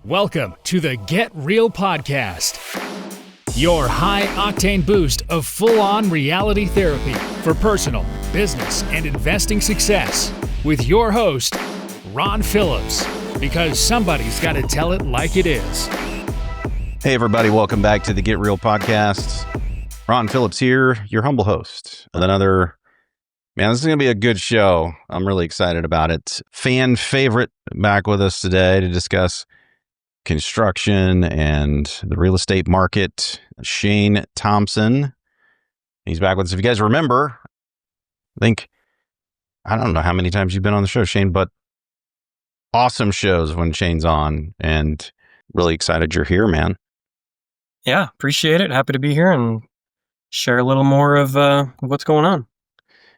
Welcome to the Get Real Podcast, your high-octane boost of full-on reality therapy for personal, business, and investing success with your host, Ron Phillips, because somebody's got to tell it like it is. Hey, everybody. Welcome back to the Get Real Podcast. Ron Phillips here, your humble host of another... Man, this is going to be a good show. I'm really excited about it. Fan favorite back with us today to discuss construction and the real estate market, Shane Thompson. He's back with us. If you guys remember, I don't know how many times you've been on the show, Shane, but awesome shows when Shane's on, and really excited you're here, man. Yeah, appreciate it. Happy to be here and share a little more of what's going on.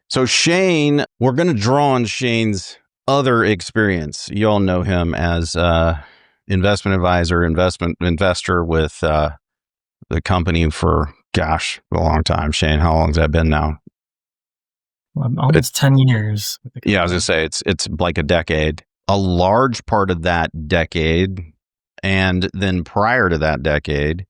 So Shane, we're going to draw on Shane's other experience. You all know him as investment advisor, investor with the company for, a long time. Shane, how long has that been now? Almost 10 years. Yeah, I was going to say, it's like a decade. A large part of that decade, and then prior to that decade,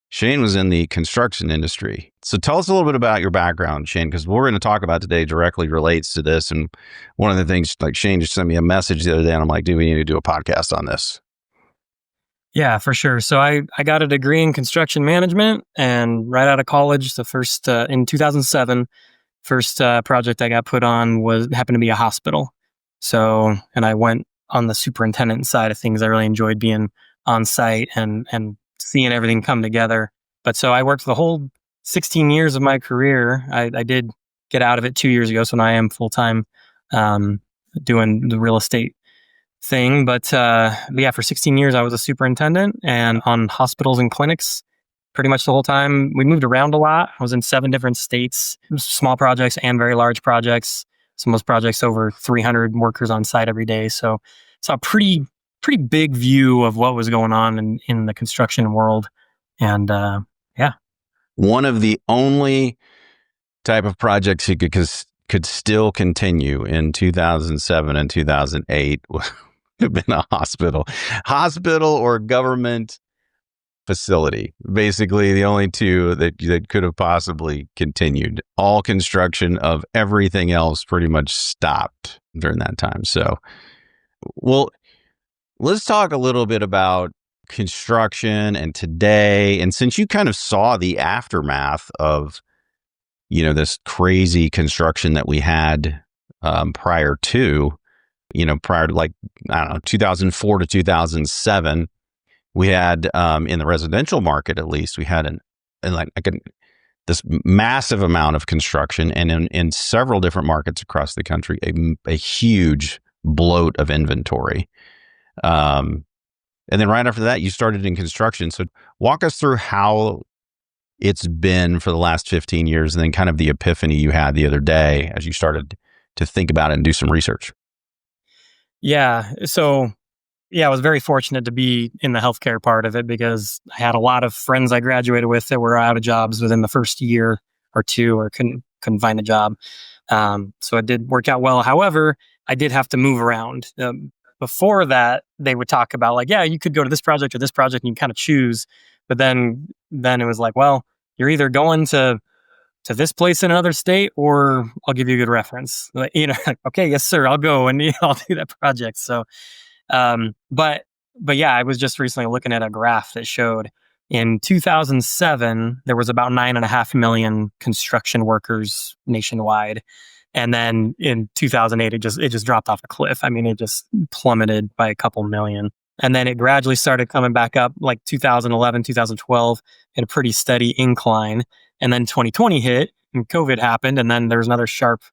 Shane was in the construction industry. So tell us a little bit about your background, Shane, because what we're going to talk about today directly relates to this. And one of the things, like, Shane just sent me a message the other day, and I'm like, dude, we need to do a podcast on this. Yeah, for sure. So I got a degree in construction management, and right out of college, the first, in 2007, first project I got put on happened to be a hospital. So, and I went on the superintendent side of things. I really enjoyed being on site and seeing everything come together. But so I worked the whole 16 years of my career. I did get out of it 2 years ago, so now I am full-time doing the real estate thing. But yeah, for 16 years, I was a superintendent and on hospitals and clinics pretty much the whole time. We moved around a lot. I was in 7 different states, small projects and very large projects. Some of those projects over 300 workers on site every day. So a pretty big view of what was going on in the construction world. And yeah. One of the only type of projects you could still continue in 2007 and 2008 would have been a hospital or government facility. Basically, the only two that could have possibly continued. All construction of everything else pretty much stopped during that time. So, well, let's talk a little bit about construction and today. And since you kind of saw the aftermath of, this crazy construction that we had prior to like, 2004 to 2007, we had in the residential market, at least, we had this massive amount of construction, and in several different markets across the country, a huge bloat of inventory. And then right after that, you started in construction. So walk us through how it's been for the last 15 years, and then kind of the epiphany you had the other day as you started to think about it and do some research. Yeah. So yeah, I was very fortunate to be in the healthcare part of it because I had a lot of friends I graduated with that were out of jobs within the first year or two, or couldn't find a job. So it did work out well. However, I did have to move around. Before that, they would talk about like, yeah, you could go to this project or this project, and you kind of choose. But then it was like, well, you're either going to this place in another state, or I'll give you a good reference. Like, okay, yes, sir, I'll go and I'll do that project. So, but yeah, I was just recently looking at a graph that showed in 2007 there was about 9.5 million construction workers nationwide. And then in 2008, it just dropped off a cliff. I mean, it just plummeted by a couple million. And then it gradually started coming back up like 2011, 2012 in a pretty steady incline. And then 2020 hit and COVID happened. And then there was another sharp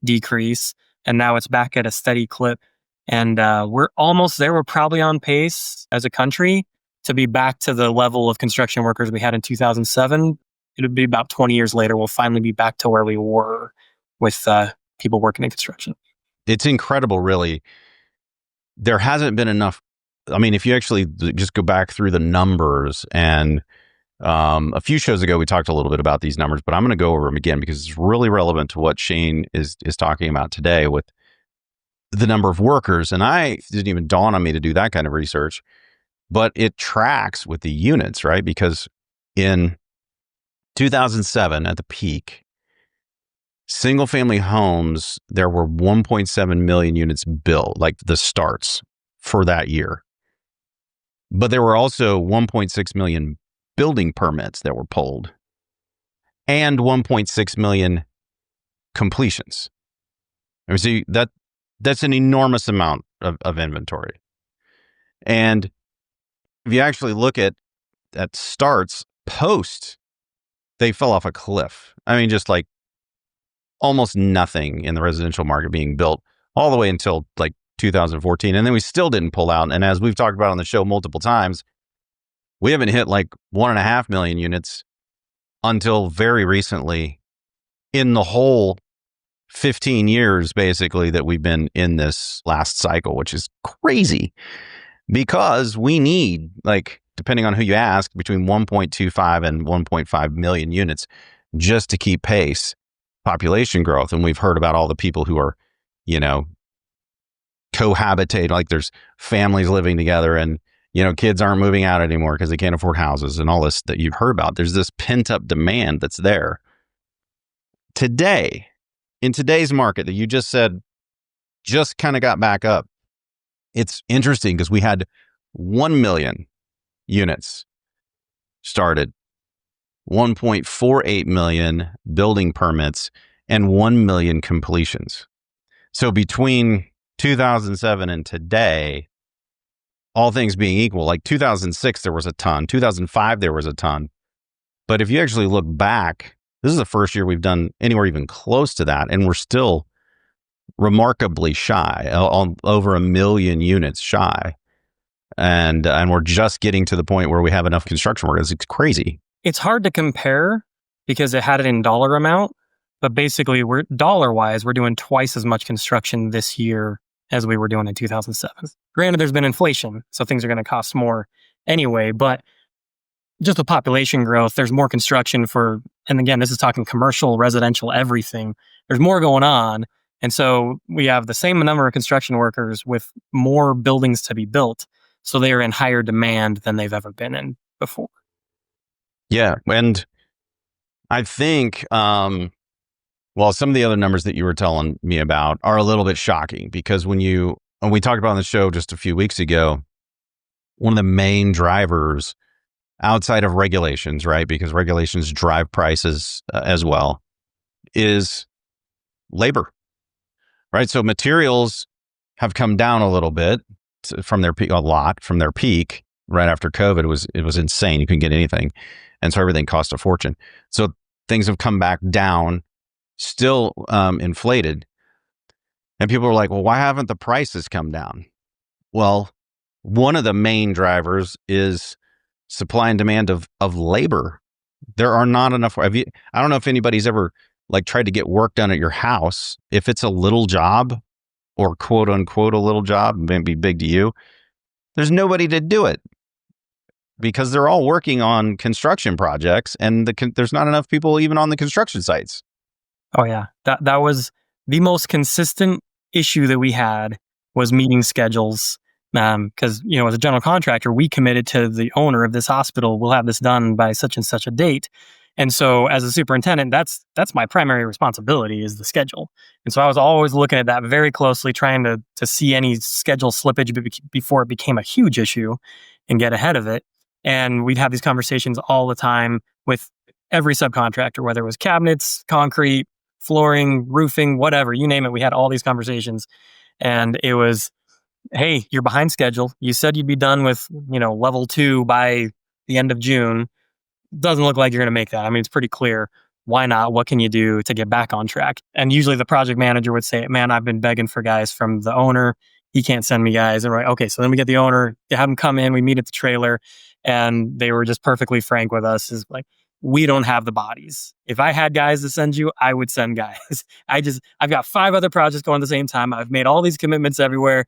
decrease. And now it's back at a steady clip. And we're almost there. We're probably on pace as a country to be back to the level of construction workers we had in 2007. It'll be about 20 years later. We'll finally be back to where we were with people working in construction. It's incredible, really. There hasn't been enough. I mean, if you actually just go back through the numbers, and a few shows ago, we talked a little bit about these numbers, but I'm going to go over them again because it's really relevant to what Shane is talking about today with the number of workers. And it didn't even dawn on me to do that kind of research. but it tracks with the units, right? Because in 2007, at the peak, single family homes, there were 1.7 million units built, like the starts for that year. But there were also 1.6 million building permits that were pulled and 1.6 million completions. I mean, see, that's an enormous amount of inventory. And if you actually look at starts post, they fell off a cliff. I mean, just like almost nothing in the residential market being built all the way until like 2014. And then we still didn't pull out. And as we've talked about on the show multiple times, we haven't hit like 1.5 million units until very recently in the whole 15 years, basically, that we've been in this last cycle, which is crazy because we need, like, depending on who you ask, between 1.25 and 1.5 million units just to keep pace population growth. And we've heard about all the people who are, cohabitate, like there's families living together and, kids aren't moving out anymore because they can't afford houses and all this that you've heard about. There's this pent up demand that's there. Today, in today's market that you just said just kind of got back up, it's interesting because we had 1 million units started, 1.48 million building permits, and 1 million completions. So between 2007 and today, all things being equal, like 2006, there was a ton. 2005, there was a ton. But if you actually look back, this is the first year we've done anywhere even close to that. And we're still remarkably shy, over 1 million units shy. And we're just getting to the point where we have enough construction workers. It's crazy. It's hard to compare because it had it in dollar amount, but basically we're dollar-wise, we're doing twice as much construction this year as we were doing in 2007. Granted, there's been inflation, so things are going to cost more anyway, but just with population growth, there's more construction for, and again, this is talking commercial, residential, everything. There's more going on. And so we have the same number of construction workers with more buildings to be built. So they are in higher demand than they've ever been in before. Yeah. And I think, some of the other numbers that you were telling me about are a little bit shocking because when we talked about on the show just a few weeks ago, one of the main drivers outside of regulations, right? Because regulations drive prices as well, is labor, right? So materials have come down a little bit from their peak, right after COVID. It was insane. You couldn't get anything. And so everything cost a fortune. So things have come back down, still inflated. And people are like, well, why haven't the prices come down? Well, one of the main drivers is supply and demand of labor. There are not enough. I don't know if anybody's ever tried to get work done at your house. If it's a little job or quote unquote a little job, maybe big to you, there's nobody to do it because they're all working on construction projects and there's not enough people even on the construction sites. Oh yeah. That was the most consistent issue that we had was meeting schedules. Because, as a general contractor, we committed to the owner of this hospital, we'll have this done by such and such a date. And so as a superintendent, that's my primary responsibility is the schedule. And so I was always looking at that very closely, trying to see any schedule slippage before it became a huge issue and get ahead of it. And we'd have these conversations all the time with every subcontractor, whether it was cabinets, concrete, flooring, roofing, whatever, you name it. We had all these conversations and it was, hey, you're behind schedule. You said you'd be done with, level 2 by the end of June. Doesn't look like you're going to make that. I mean, it's pretty clear. Why not? What can you do to get back on track? And usually the project manager would say, man, I've been begging for guys from the owner. He can't send me guys. And we're like, okay, so then we get the owner, they have him come in, we meet at the trailer, and they were just perfectly frank with us. Is like, we don't have the bodies. If I had guys to send you, I would send guys. I've got 5 other projects going at the same time. I've made all these commitments everywhere.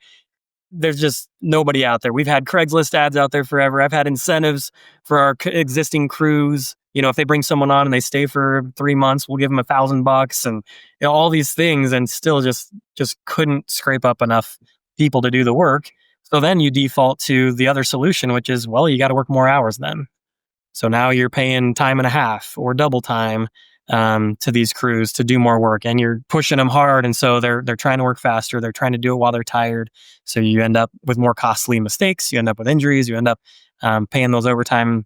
There's just nobody out there. We've had Craigslist ads out there forever. I've had incentives for our existing crews. If they bring someone on and they stay for 3 months, we'll give them $1,000 and all these things, and still just couldn't scrape up enough people to do the work. So then you default to the other solution, which is, well, you got to work more hours then. So now you're paying time and a half or double time to these crews to do more work, and you're pushing them hard. And so they're trying to work faster. They're trying to do it while they're tired. So you end up with more costly mistakes. You end up with injuries. You end up paying those overtime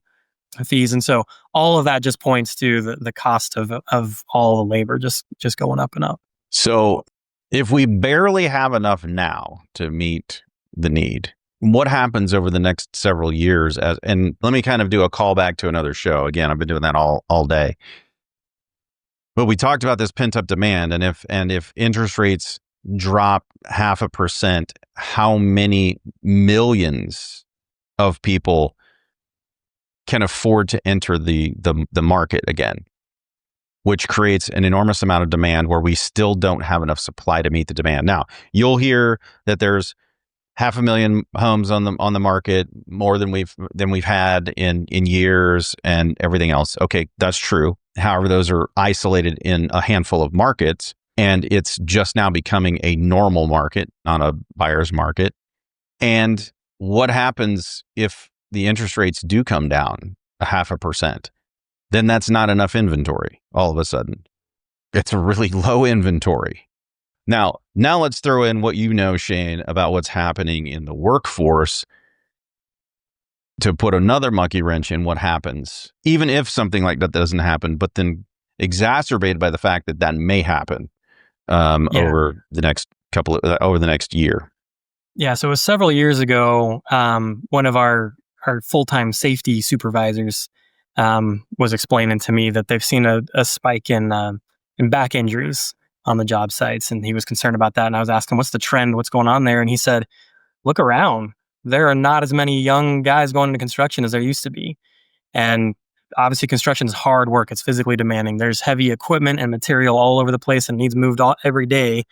fees. And so all of that just points to the cost of all the labor just going up and up. So if we barely have enough now to meet the need, what happens over the next several years? And let me kind of do a callback to another show. Again, I've been doing that all day. But we talked about this pent up demand, and if interest rates drop 0.5%, how many millions of people can afford to enter the market again, which creates an enormous amount of demand where we still don't have enough supply to meet the demand. Now, you'll hear that there's 500,000 homes on the market, more than we've had in years and everything else. Okay, that's true. However, those are isolated in a handful of markets, and it's just now becoming a normal market, not a buyer's market. And what happens if the interest rates do come down 0.5%? Then that's not enough inventory all of a sudden. It's a really low inventory. Now let's throw in what you know, Shane, about what's happening in the workforce to put another monkey wrench in what happens, even if something like that doesn't happen, but then exacerbated by the fact that may happen over the next year. Yeah. So it was several years ago. One of our full-time safety supervisors was explaining to me that they've seen a spike in back injuries on the job sites, and he was concerned about that. And I was asking, what's the trend? What's going on there? And he said, look around. There are not as many young guys going into construction as there used to be. And obviously construction is hard work. It's physically demanding. There's heavy equipment and material all over the place and needs moved every day.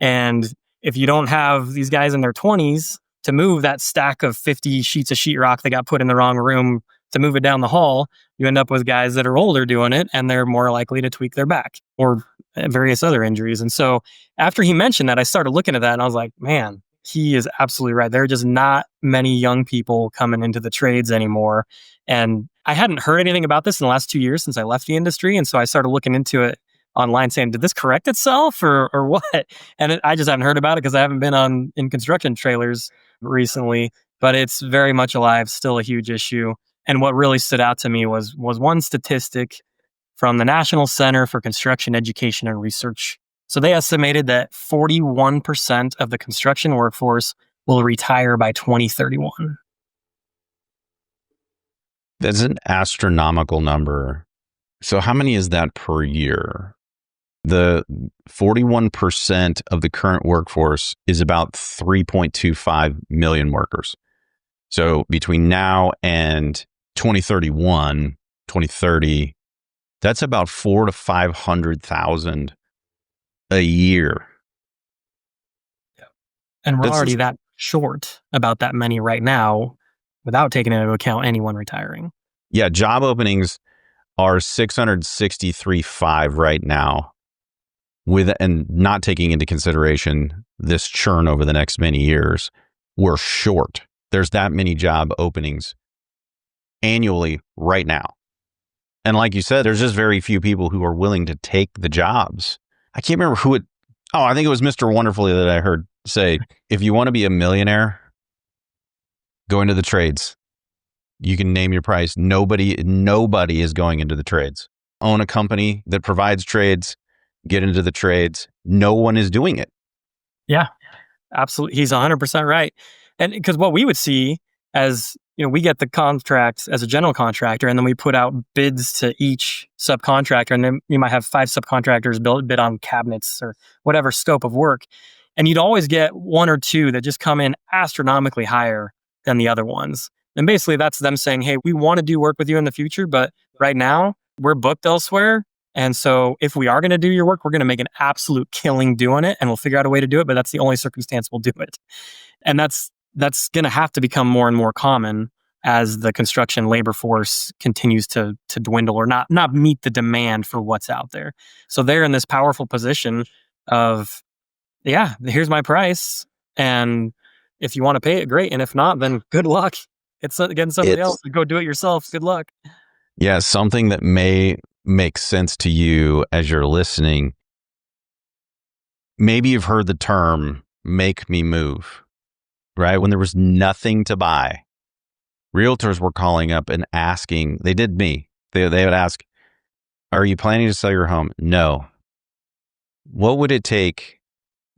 And if you don't have these guys in their 20s to move that stack of 50 sheets of sheetrock that got put in the wrong room to move it down the hall, you end up with guys that are older doing it, and they're more likely to tweak their back or various other injuries. And so after he mentioned that, I started looking at that and I was like, man, he is absolutely right. There are just not many young people coming into the trades anymore. And I hadn't heard anything about this in the last 2 years since I left the industry. And so I started looking into it online saying, did this correct itself or what? And I just haven't heard about it because I haven't been in construction trailers recently, but it's very much alive, still a huge issue. And what really stood out to me was one statistic from the National Center for Construction Education and Research. So they estimated that 41% of the construction workforce will retire by 2031. That's an astronomical number. So how many is that per year? The 41% of the current workforce is about 3.25 million workers. So between now and 2031, 2030, that's about 400,000 to 500,000 a year. Yeah. And we're already that short about that many right now without taking into account anyone retiring. Yeah, job openings are 663.5 right now, and not taking into consideration this churn over the next many years. We're short. There's that many job openings annually right now. And like you said, there's just very few people who are willing to take the jobs. I can't remember I think it was Mr. Wonderfully that I heard say, if you want to be a millionaire, go into the trades. You can name your price. Nobody is going into the trades. Own a company that provides trades, get into the trades. No one is doing it. Yeah, absolutely. He's 100% right. And because what we would see as, we get the contract as a general contractor, and then we put out bids to each subcontractor, and then you might have 5 subcontractors bid on cabinets or whatever scope of work. And you'd always get 1 or 2 that just come in astronomically higher than the other ones. And basically that's them saying, hey, we want to do work with you in the future, but right now we're booked elsewhere. And so if we are going to do your work, we're going to make an absolute killing doing it, and we'll figure out a way to do it, but that's the only circumstance we'll do it. And that's going to have to become more and more common as the construction labor force continues to dwindle or not meet the demand for what's out there. So they're in this powerful position of, yeah, here's my price. And If you want to pay it, great. And if not, then good luck. It's getting somebody else to go do it yourself. Good luck. Yeah, something that may make sense to you as you're listening. Maybe you've heard the term "make me move," right? When there was nothing to buy, realtors were calling up and asking. They did me. They would ask, "Are you planning to sell your home?" "No." "What would it take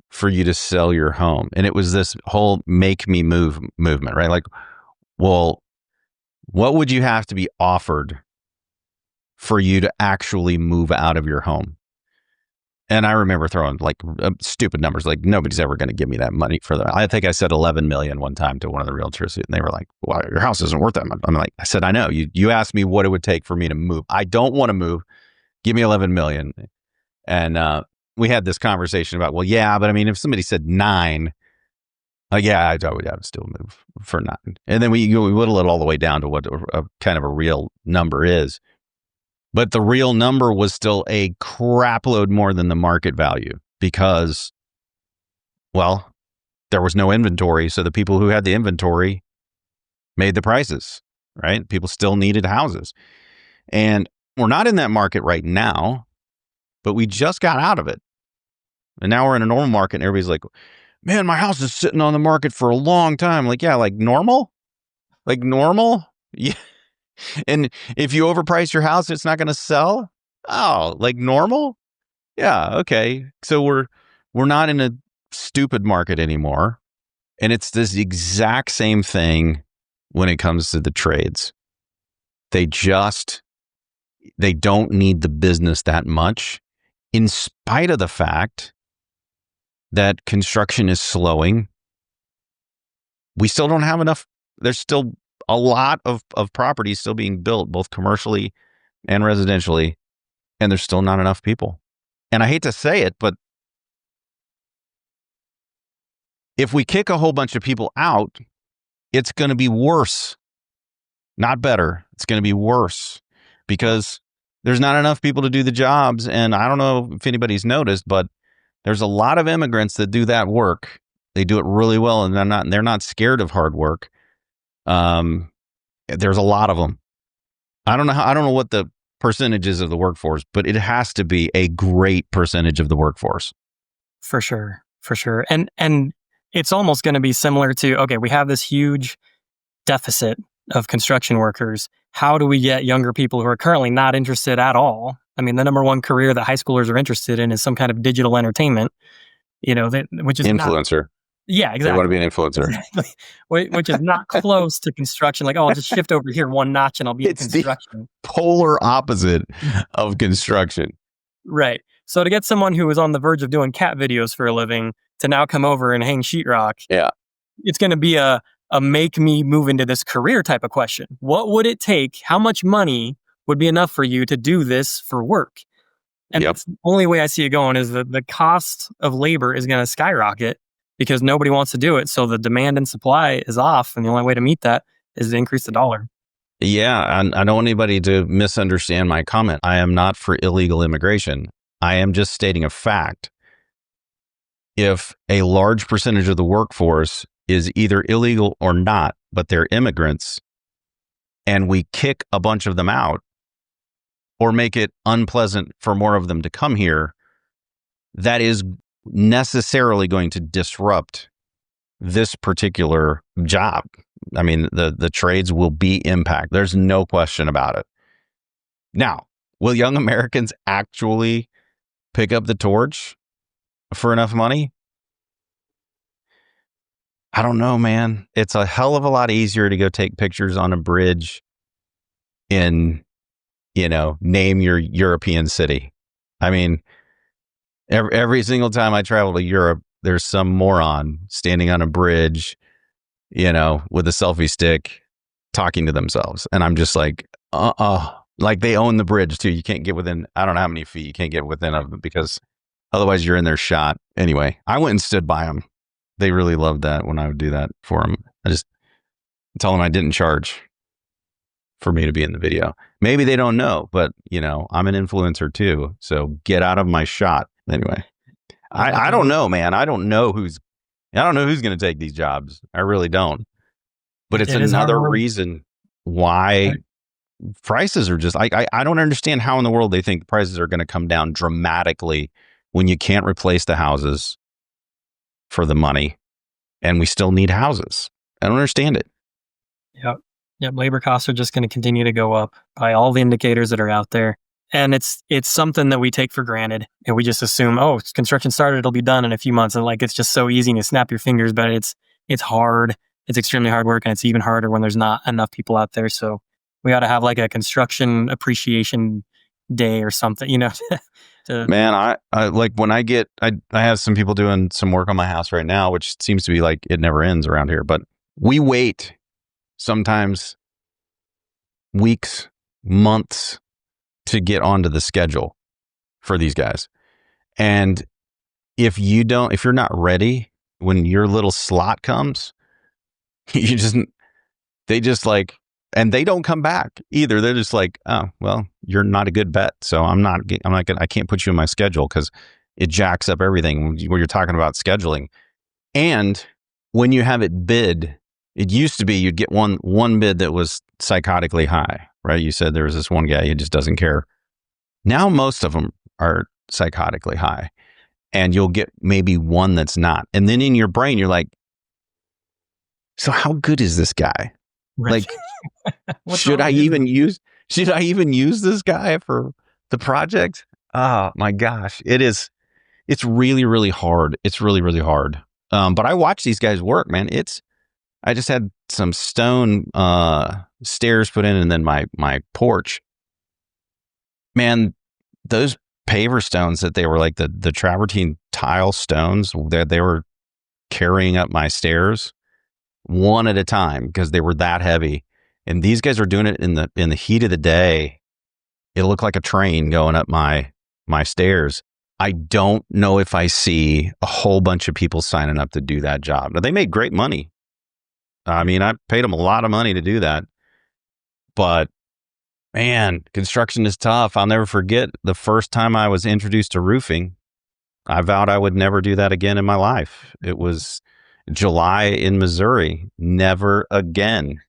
for you to sell your home?" And it was this whole "make me move" movement, right? Like, well, what would you have to be offered for you to actually move out of your home? And I remember throwing like stupid numbers, like nobody's ever going to give me that money for that. I think I said 11 million one time to one of the realtors, and they were like, "Well, your house isn't worth that much." I'm like, I said, "I know. You asked me what it would take for me to move. I don't want to move. Give me 11 million." And we had this conversation about, well, yeah, but I mean, if somebody said 9, like, yeah, I would still move for 9. And then we whittle it all the way down to what a kind of a real number is. But the real number was still a crap load more than the market value because, well, there was no inventory. So the people who had the inventory made the prices, right? People still needed houses. And we're not in that market right now, but we just got out of it. And now we're in a normal market and everybody's like, "Man, my house is sitting on the market for a long time." Like, yeah, like normal? Like normal? Yeah. And if you overprice your house, it's not going to sell? Oh, like normal? Yeah, okay. So we're not in a stupid market anymore. And it's this exact same thing when it comes to the trades. They don't need the business that much, in spite of the fact that construction is slowing. We still don't have enough. There's still a lot of properties still being built, both commercially and residentially, and there's still not enough people. And I hate to say it, but if we kick a whole bunch of people out, it's going to be worse, not better. It's going to be worse because there's not enough people to do the jobs. And I don't know if anybody's noticed, but there's a lot of immigrants that do that work. They do it really well, and they're not scared of hard work. There's a lot of them. I don't know what the percentages of the workforce, but it has to be a great percentage of the workforce. For sure. And it's almost going to be similar to, okay, we have this huge deficit of construction workers. How do we get younger people who are currently not interested at all? I mean, the number one career that high schoolers are interested in is some kind of digital entertainment, which is influencer. Yeah, exactly. They want to be an influencer. Exactly. Which is not close to construction. Like, I'll just shift over here one notch and I'll be in construction. The polar opposite of construction. Right. So to get someone who is on the verge of doing cat videos for a living to now come over and hang sheetrock, yeah, it's going to be a make me move into this career type of question. What would it take? How much money would be enough for you to do this for work? And that's the only way I see it going is that the cost of labor is going to skyrocket because nobody wants to do it. So the demand and supply is off. And the only way to meet that is to increase the dollar. Yeah. And I don't want anybody to misunderstand my comment. I am not for illegal immigration. I am just stating a fact. If a large percentage of the workforce is either illegal or not, but they're immigrants, and we kick a bunch of them out or make it unpleasant for more of them to come here, that is necessarily going to disrupt this particular job. I mean, the trades will be impacted. There's no question about it. Now, will young Americans actually pick up the torch for enough money? I don't know, man. It's a hell of a lot easier to go take pictures on a bridge in, name your European city. I mean, every single time I travel to Europe, there's some moron standing on a bridge, with a selfie stick talking to themselves. And I'm just like, like they own the bridge too. You can't get within, I don't know how many feet you can't get within of them because otherwise you're in their shot. Anyway, I went and stood by them. They really loved that when I would do that for them. I just tell them I didn't charge for me to be in the video. Maybe they don't know, but I'm an influencer too. So get out of my shot. Anyway, I don't know, man. I don't know who's I don't know who's going to take these jobs. I really don't. But it's It is another hard. reason why prices are just, I don't understand how in the world they think prices are going to come down dramatically when you can't replace the houses for the money and we still need houses. I don't understand it. Yep. Yep. Labor costs are just going to continue to go up by all the indicators that are out there. And it's something that we take for granted, and we just assume, oh, construction started, it'll be done in a few months. And like, it's just so easy and you snap your fingers, but it's hard. It's extremely hard work, and it's even harder when there's not enough people out there. So we ought to have like a construction appreciation day or something, Man, I like when I have some people doing some work on my house right now, which seems to be like it never ends around here, but we wait sometimes weeks, months to get onto the schedule for these guys. And if you're not ready when your little slot comes, they just like, and they don't come back either. They're just like, oh, well, you're not a good bet. So I can't put you in my schedule because it jacks up everything when you're talking about scheduling. And when you have it bid, it used to be you'd get one bid that was psychotically high, right? You said there was this one guy who just doesn't care. Now most of them are psychotically high, and you'll get maybe one that's not. And then in your brain, you're like, so how good is this guy? Right. Like, should I even use this guy for the project? Oh my gosh. It's really, really hard. It's really, really hard. But I watch these guys work, man. I just had some stone stairs put in, and then my porch. Man, those paver stones that they were like the travertine tile stones that they were carrying up my stairs one at a time because they were that heavy. And these guys are doing it in the heat of the day. It looked like a train going up my stairs. I don't know if I see a whole bunch of people signing up to do that job. Now, they made great money. I mean, I paid them a lot of money to do that. But man, construction is tough. I'll never forget the first time I was introduced to roofing. I vowed I would never do that again in my life. It was July in Missouri. Never again.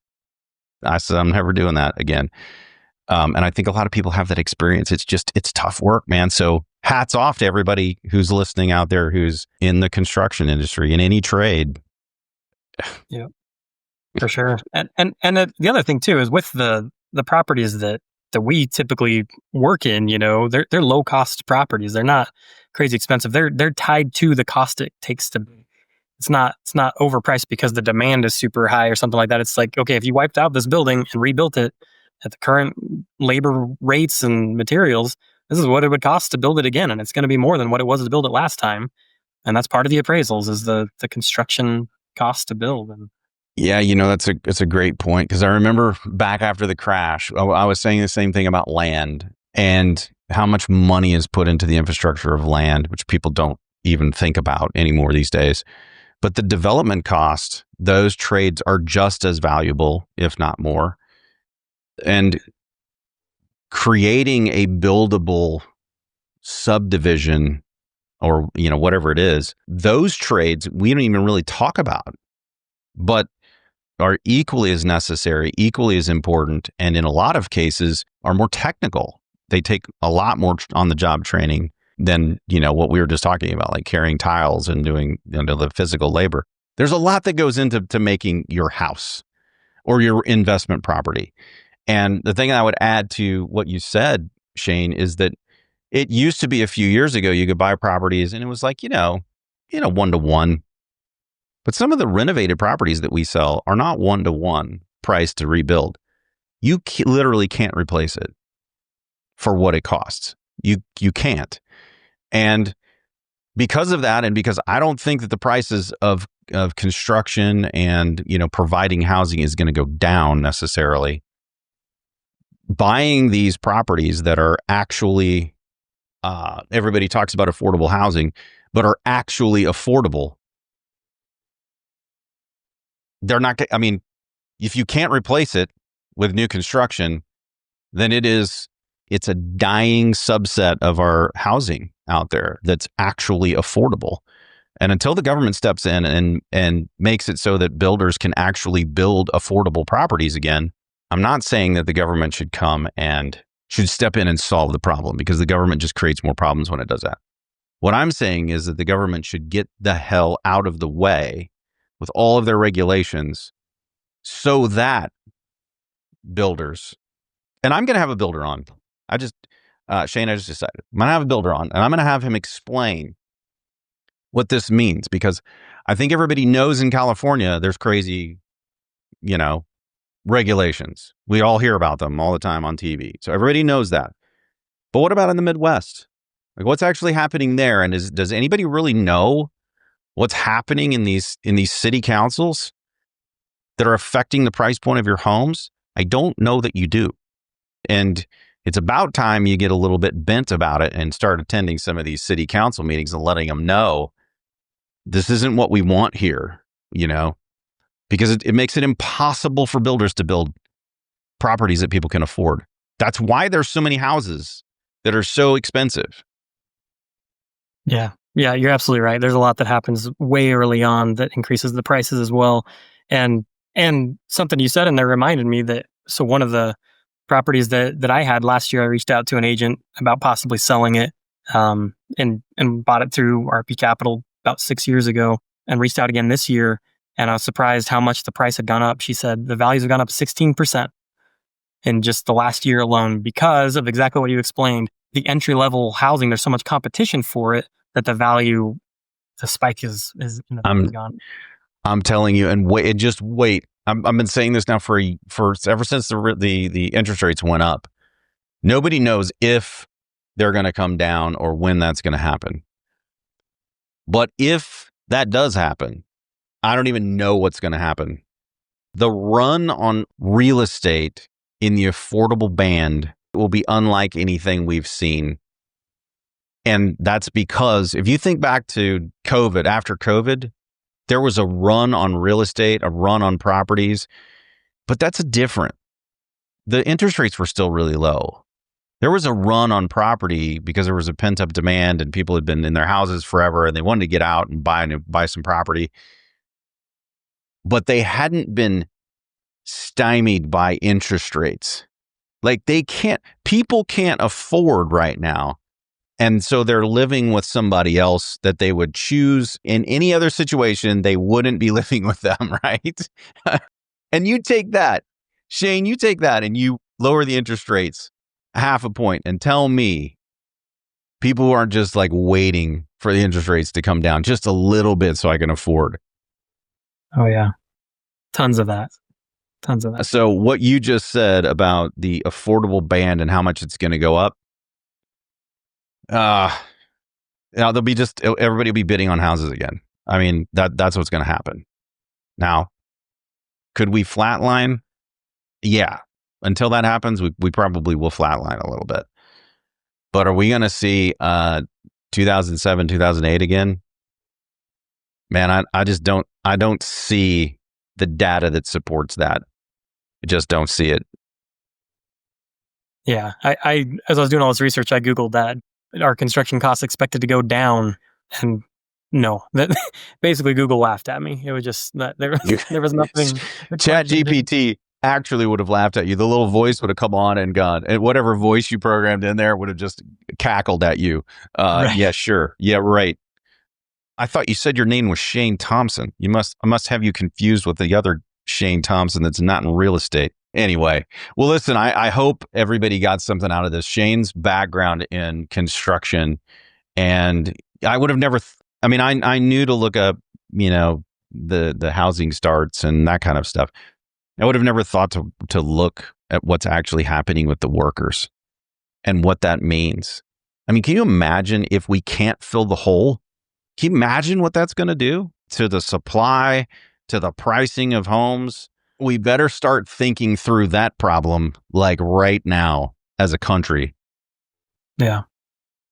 I said, I'm never doing that again. And I think a lot of people have that experience. It's tough work, man. So hats off to everybody who's listening out there who's in the construction industry, in any trade. Yeah, for sure. And the other thing too is with the properties that we typically work in, they're low cost properties. They're not crazy expensive. They're tied to the cost it takes to. It's not overpriced because the demand is super high or something like that. It's like, okay, if you wiped out this building and rebuilt it at the current labor rates and materials, this is what it would cost to build it again. And it's going to be more than what it was to build it last time. And that's part of the appraisals is the construction cost to build. And yeah, that's a great point, because I remember back after the crash, I was saying the same thing about land and how much money is put into the infrastructure of land, which people don't even think about anymore these days. But the development cost, those trades are just as valuable, if not more. And creating a buildable subdivision or, whatever it is, those trades we don't even really talk about, but are equally as necessary, equally as important, and in a lot of cases are more technical. They take a lot more on the job training than, what we were just talking about, like carrying tiles and doing the physical labor. There's a lot that goes into making your house or your investment property. And the thing I would add to what you said, Shane, is that it used to be a few years ago, you could buy properties and it was like, 1-to-1. But some of the renovated properties that we sell are not 1-to-1 price to rebuild. You literally can't replace it for what it costs. You can't. And because of that, and because I don't think that the prices of construction and, providing housing is going to go down necessarily, buying these properties that are actually, everybody talks about affordable housing, but are actually affordable. They're not, if you can't replace it with new construction, then it's a dying subset of our housing out there that's actually affordable. And until the government steps in and makes it so that builders can actually build affordable properties again, I'm not saying that the government should come and should step in and solve the problem, because the government just creates more problems when it does that. What I'm saying is that the government should get the hell out of the way with all of their regulations so that builders, and I'm going to have a builder on. Shane, I just decided I'm going to have a builder on, and I'm going to have him explain what this means, because I think everybody knows in California there's crazy, regulations. We all hear about them all the time on TV. So everybody knows that. But what about in the Midwest? Like, what's actually happening there? And does anybody really know what's happening in these city councils that are affecting the price point of your homes? I don't know that you do. And it's about time you get a little bit bent about it and start attending some of these city council meetings and letting them know this isn't what we want here, because it makes it impossible for builders to build properties that people can afford. That's why there's so many houses that are so expensive. Yeah, you're absolutely right. There's a lot that happens way early on that increases the prices as well. And something you said in there reminded me that, so one of the properties that I had last year, I reached out to an agent about possibly selling it, and bought it through RP Capital about 6 years ago, and reached out again this year. And I was surprised how much the price had gone up. She said the values have gone up 16% in just the last year alone, because of exactly what you explained. The entry level housing, there's so much competition for it that the spike is gone. I'm telling you, and wait. I've been saying this now for ever since the interest rates went up. Nobody knows if they're going to come down or when that's going to happen. But if that does happen, I don't even know what's going to happen. The run on real estate in the affordable band will be unlike anything we've seen. And that's because if you think back to COVID, after COVID, there was a run on real estate, a run on properties, but that's different. The interest rates were still really low. There was a run on property because there was a pent-up demand and people had been in their houses forever and they wanted to get out and buy some property. But they hadn't been stymied by interest rates. Like people can't afford right now. And so they're living with somebody else that they would choose in any other situation. They wouldn't be living with them, right? And you take that, Shane, and you lower the interest rates 0.5 point and tell me people who aren't just like waiting for the interest rates to come down just a little bit so I can afford. Oh, yeah. Tons of that. So what you just said about the affordable band and how much it's going to go up, everybody will be bidding on houses again. I mean, that's what's going to happen. Now, could we flatline? Yeah. Until that happens, we probably will flatline a little bit. But are we going to see 2007, 2008 again? Man, I don't see the data that supports that. I just don't see it. Yeah. I as I was doing all this research, I Googled that. Are construction costs expected to go down? And no, that basically Google laughed at me. It was just that there was nothing. ChatGPT actually would have laughed at you. The little voice would have come on and gone, and whatever voice you programmed in there would have just cackled at you. Right. Yeah, sure. Yeah, right. I thought you said your name was Shane Thompson. I must have you confused with the other Shane Thompson that's not in real estate. Anyway, well, listen, I hope everybody got something out of this. Shane's background in construction, and I would have never, I knew to look up, the housing starts and that kind of stuff. I would have never thought to look at what's actually happening with the workers and what that means. I mean, can you imagine if we can't fill the hole? Can you imagine what that's going to do to the supply, to the pricing of homes? We better start thinking through that problem like right now as a country. Yeah.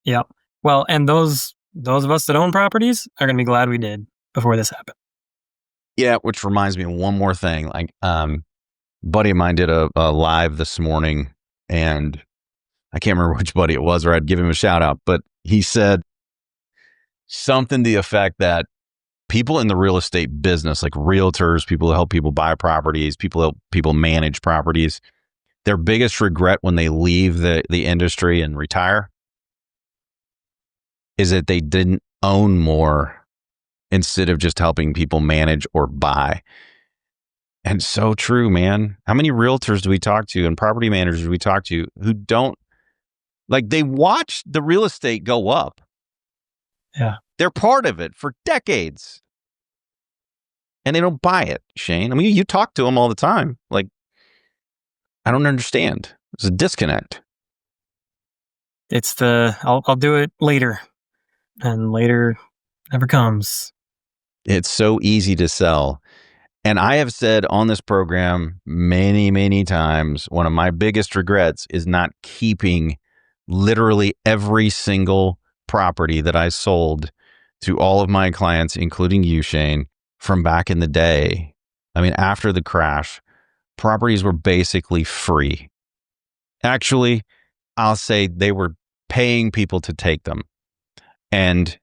Yeah. Well, and those of us that own properties are going to be glad we did before this happened. Yeah, which reminds me of one more thing. Like, buddy of mine did a live this morning, and I can't remember which buddy it was, or I'd give him a shout out, but he said something to the effect that people in the real estate business, like realtors, people who help people buy properties, people who help people manage properties, their biggest regret when they leave the industry and retire is that they didn't own more instead of just helping people manage or buy. And so true, man. How many realtors do we talk to and property managers do we talk to who don't, like, they watch the real estate go up? Yeah. They're part of it for decades. And they don't buy it, Shane. I mean, you talk to them all the time. Like, I don't understand. There's a disconnect. It's I'll do it later. And later never comes. It's so easy to sell. And I have said on this program many, many times, one of my biggest regrets is not keeping literally every single property that I sold to all of my clients, including you, Shane, from back in the day. I mean, after the crash, properties were basically free. Actually, I'll say they were paying people to take them. And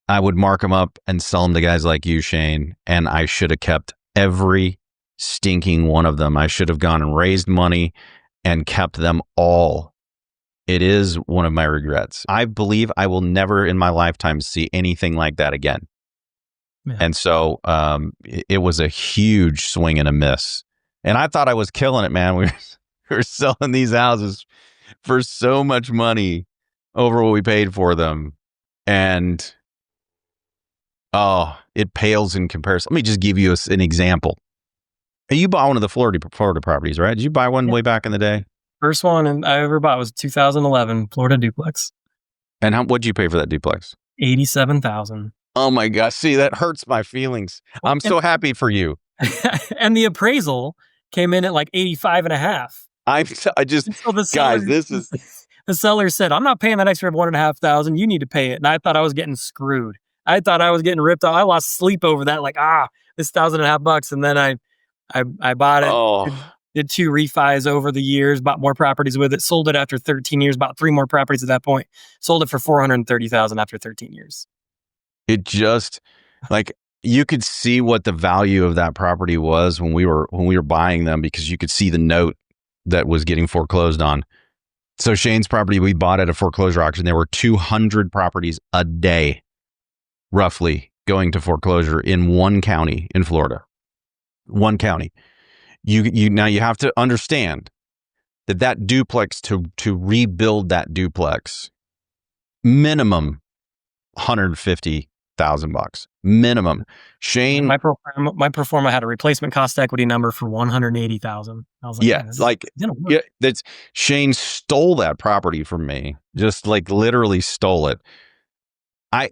I would mark them up and sell them to guys like you, Shane. And I should have kept every stinking one of them. I should have gone and raised money and kept them all. It is one of my regrets. I believe I will never in my lifetime see anything like that again. Yeah. And so it was a huge swing and a miss. And I thought I was killing it, man. We were selling these houses for so much money over what we paid for them. And it pales in comparison. Let me just give you an example. You bought one of the Florida properties, right? Did you buy one way back in the day? First one I ever bought was 2011 Florida duplex. And what'd you pay for that duplex? $87,000. Oh my gosh. See, that hurts my feelings. I'm so happy for you. And the appraisal came in at like 85 and a half. I just, so guys, this is. The seller said, I'm not paying that extra $1,500. You need to pay it. And I thought I was getting screwed. I thought I was getting ripped off. I lost sleep over that. Like, this $1,500. And then I bought it. Oh. Did 2 refis over the years, bought more properties with it, sold it after 13 years, bought 3 more properties at that point, sold it for $430,000 after 13 years. It just, like, you could see what the value of that property was when we were buying them, because you could see the note that was getting foreclosed on. So Shane's property, we bought at a foreclosure auction. There were 200 properties a day, roughly, going to foreclosure in one county in Florida. One county. You now you have to understand that duplex, to rebuild that duplex, minimum $150,000 minimum. Shane, my pro forma had a replacement cost equity number for $180,000. I was like, that's Shane stole that property from me. Just like literally stole it. I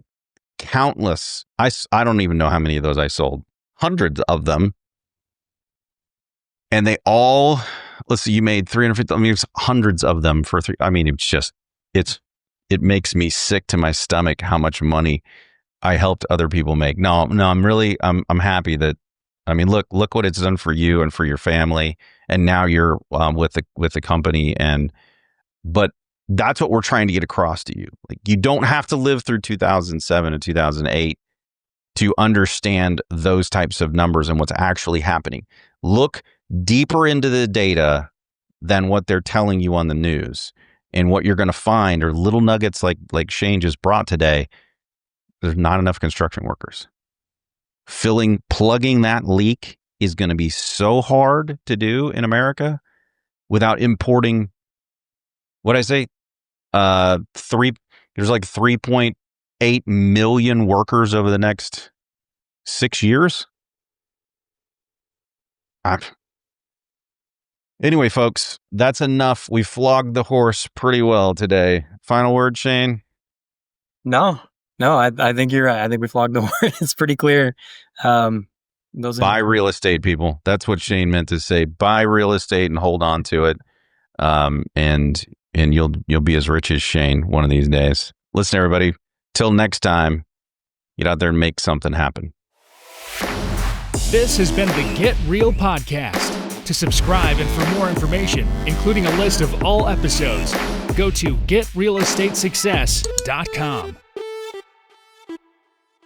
don't even know how many of those I sold. Hundreds of them. And they all, let's see, you made 350. I mean, it's hundreds of them for 3. I mean, it makes me sick to my stomach how much money I helped other people make. No, I'm happy that, I mean, look what it's done for you and for your family. And now you're with the company. But that's what we're trying to get across to you. Like, you don't have to live through 2007 and 2008 to understand those types of numbers and what's actually happening. Look deeper into the data than what they're telling you on the news. And what you're going to find are little nuggets like Shane just brought today. There's not enough construction workers. Plugging that leak is going to be so hard to do in America without importing, what I say, there's like 3.8 million workers over the next 6 years. Anyway, folks, that's enough. We flogged the horse pretty well today. Final word, Shane? No, I think you're right. I think we flogged the horse. It's pretty clear. Buy real estate, people. That's what Shane meant to say. Buy real estate and hold on to it. And you'll be as rich as Shane one of these days. Listen, everybody, till next time, get out there and make something happen. This has been the Get Real Podcast. To subscribe and for more information, including a list of all episodes, go to getrealestatesuccess.com.